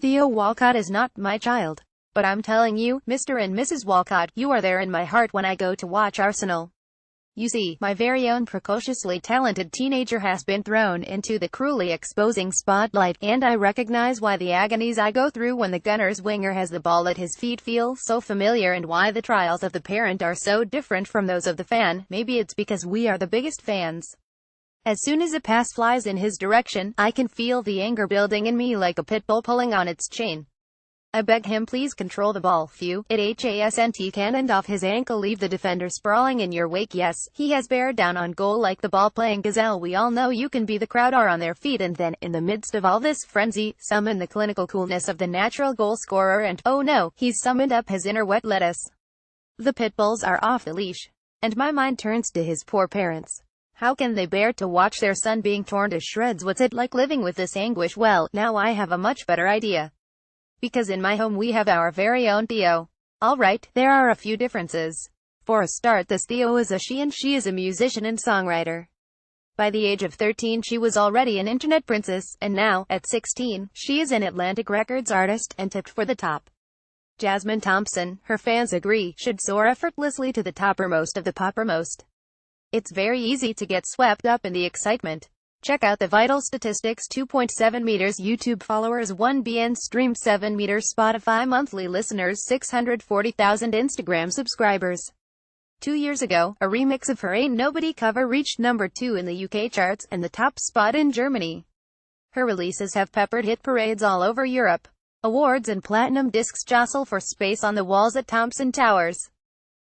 Theo Walcott is not my child. But I'm telling you, Mr. and Mrs. Walcott, you are there in my heart when I go to watch Arsenal. You see, my very own precociously talented teenager has been thrown into the cruelly exposing spotlight, and I recognize why the agonies I go through when the Gunners winger has the ball at his feet feel so familiar, and why the trials of the parent are so different from those of the fan. Maybe it's because we are the biggest fans. As soon as a pass flies in his direction, I can feel the anger building in me like a pit bull pulling on its chain. I beg him, please control the ball. Phew, it hasn't cannoned off his ankle, leave the defender sprawling in your wake. Yes, he has bared down on goal like the ball-playing gazelle. We all know you can be. The crowd are on their feet, and then, in the midst of all this frenzy, summon the clinical coolness of the natural goal scorer, and, oh no, he's summoned up his inner wet lettuce. The pit bulls are off the leash, and my mind turns to his poor parents. How can they bear to watch their son being torn to shreds? What's it like living with this anguish? Well, now I have a much better idea. Because in my home we have our very own Theo. Alright, there are a few differences. For a start, this Theo is a she, and she is a musician and songwriter. By the age of 13 she was already an internet princess, and now, at 16, she is an Atlantic Records artist, and tipped for the top. Jasmine Thompson, her fans agree, should soar effortlessly to the toppermost of the poppermost. It's very easy to get swept up in the excitement. Check out the vital statistics: 2.7 meters YouTube followers, 1 BN stream, 7 meters Spotify monthly listeners, 640,000 Instagram subscribers. 2 years ago, a remix of her Ain't Nobody cover reached number 2 in the UK charts, and the top spot in Germany. Her releases have peppered hit parades all over Europe. Awards and platinum discs jostle for space on the walls at Thompson Towers.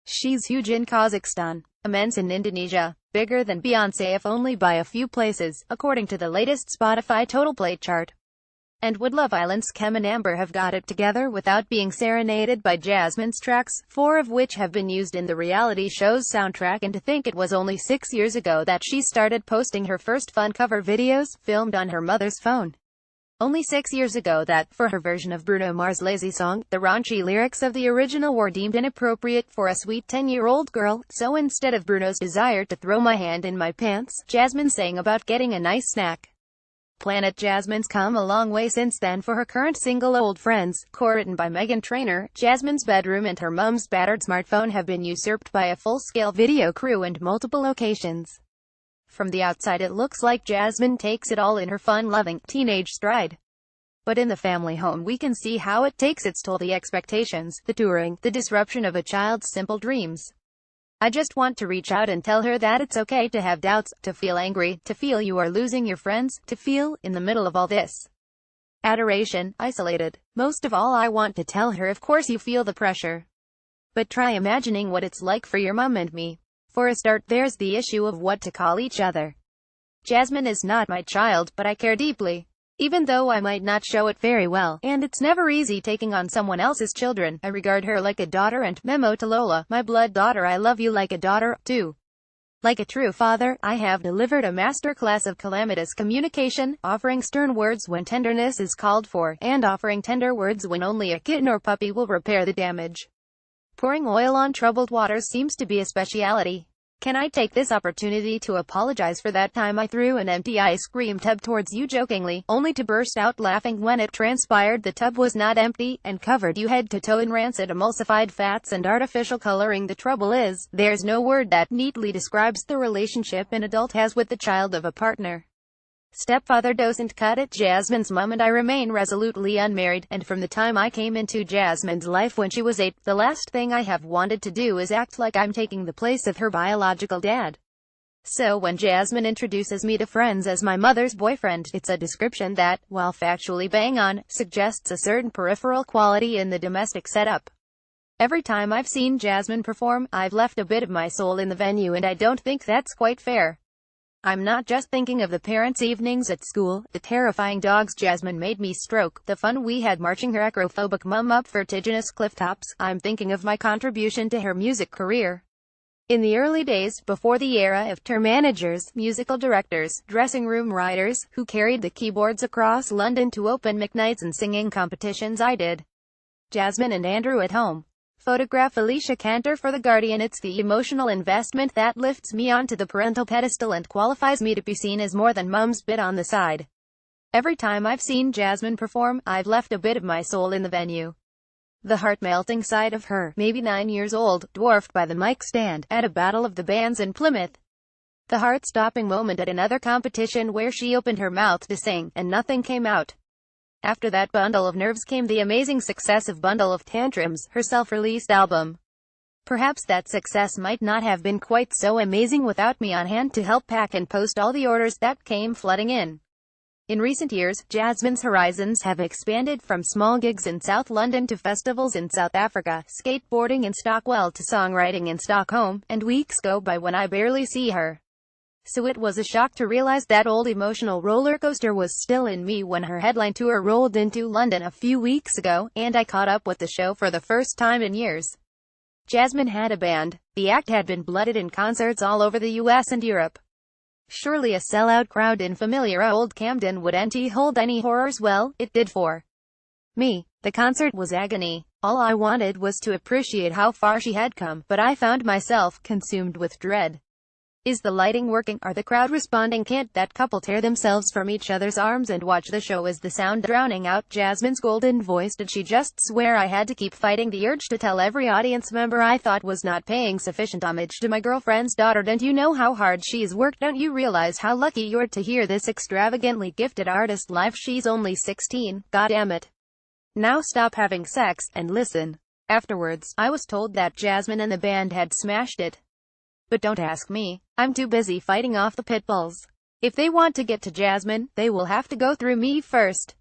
She's huge in Kazakhstan, immense in Indonesia, bigger than Beyoncé if only by a few places, according to the latest Spotify Total Play chart. And would Love Island's Kem and Amber have got it together without being serenaded by Jasmine's tracks, 4 of which have been used in the reality show's soundtrack? And to think it was only 6 years ago that she started posting her first fun cover videos, filmed on her mother's phone. Only 6 years ago that, for her version of Bruno Mars' Lazy Song, the raunchy lyrics of the original were deemed inappropriate for a sweet 10-year-old girl. So instead of Bruno's desire to throw my hand in my pants, Jasmine sang about getting a nice snack. Planet Jasmine's come a long way since then. For her current single Old Friends, co-written by Meghan Trainor, Jasmine's bedroom and her mum's battered smartphone have been usurped by a full-scale video crew and multiple locations. From the outside it looks like Jasmine takes it all in her fun-loving, teenage stride. But in the family home we can see how it takes its toll: the expectations, the touring, the disruption of a child's simple dreams. I just want to reach out and tell her that it's okay to have doubts, to feel angry, to feel you are losing your friends, to feel, in the middle of all this, adoration, isolated. Most of all I want to tell her, of course you feel the pressure. But try imagining what it's like for your mum and me. For a start, there's the issue of what to call each other. Jasmine is not my child, but I care deeply. Even though I might not show it very well, and it's never easy taking on someone else's children, I regard her like a daughter, and, memo to Lola, my blood daughter, I love you like a daughter, too. Like a true father, I have delivered a masterclass of calamitous communication, offering stern words when tenderness is called for, and offering tender words when only a kitten or puppy will repair the damage. Pouring oil on troubled waters seems to be a speciality. Can I take this opportunity to apologize for that time I threw an empty ice cream tub towards you jokingly, only to burst out laughing when it transpired the tub was not empty, and covered you head to toe in rancid emulsified fats and artificial coloring? The trouble is, there's no word that neatly describes the relationship an adult has with the child of a partner. Stepfather doesn't cut it. Jasmine's mum and I remain resolutely unmarried, and from the time I came into Jasmine's life when she was 8, the last thing I have wanted to do is act like I'm taking the place of her biological dad. So when Jasmine introduces me to friends as my mother's boyfriend, it's a description that, while factually bang on, suggests a certain peripheral quality in the domestic setup. Every time I've seen Jasmine perform, I've left a bit of my soul in the venue, and I don't think that's quite fair. I'm not just thinking of the parents' evenings at school, the terrifying dogs Jasmine made me stroke, the fun we had marching her acrophobic mum up vertiginous cliff tops. I'm thinking of my contribution to her music career. In the early days, before the era of tour managers, musical directors, dressing room writers, who carried the keyboards across London to open mic nights and singing competitions, I did Jasmine and Andrew at home. Photograph Alicia Cantor for The Guardian. It's the emotional investment that lifts me onto the parental pedestal and qualifies me to be seen as more than mum's bit on the side. Every time I've seen Jasmine perform, I've left a bit of my soul in the venue. The heart-melting side of her, maybe 9 years old, dwarfed by the mic stand, at a Battle of the Bands in Plymouth. The heart-stopping moment at another competition where she opened her mouth to sing, and nothing came out. After that bundle of nerves came the amazing success of Bundle of Tantrums, her self-released album. Perhaps that success might not have been quite so amazing without me on hand to help pack and post all the orders that came flooding in. In recent years, Jasmine's horizons have expanded from small gigs in South London to festivals in South Africa, skateboarding in Stockwell to songwriting in Stockholm, and weeks go by when I barely see her. So it was a shock to realize that old emotional roller coaster was still in me when her headline tour rolled into London a few weeks ago, and I caught up with the show for the first time in years. Jasmine had a band. The act had been blooded in concerts all over the US and Europe. Surely a sellout crowd in familiar old Camden wouldn't hold any horrors. Well, it did for me. The concert was agony. All I wanted was to appreciate how far she had come, but I found myself consumed with dread. Is the lighting working? Are the crowd responding? Can't that couple tear themselves from each other's arms and watch the show? Is the sound drowning out Jasmine's golden voice? Did she just swear? I had to keep fighting the urge to tell every audience member I thought was not paying sufficient homage to my girlfriend's daughter. Don't you know how hard she's worked? Don't you realize how lucky you're to hear this extravagantly gifted artist live? She's only 16, goddammit. Now stop having sex, and listen. Afterwards, I was told that Jasmine and the band had smashed it. But don't ask me. I'm too busy fighting off the pit bulls. If they want to get to Jasmine, they will have to go through me first.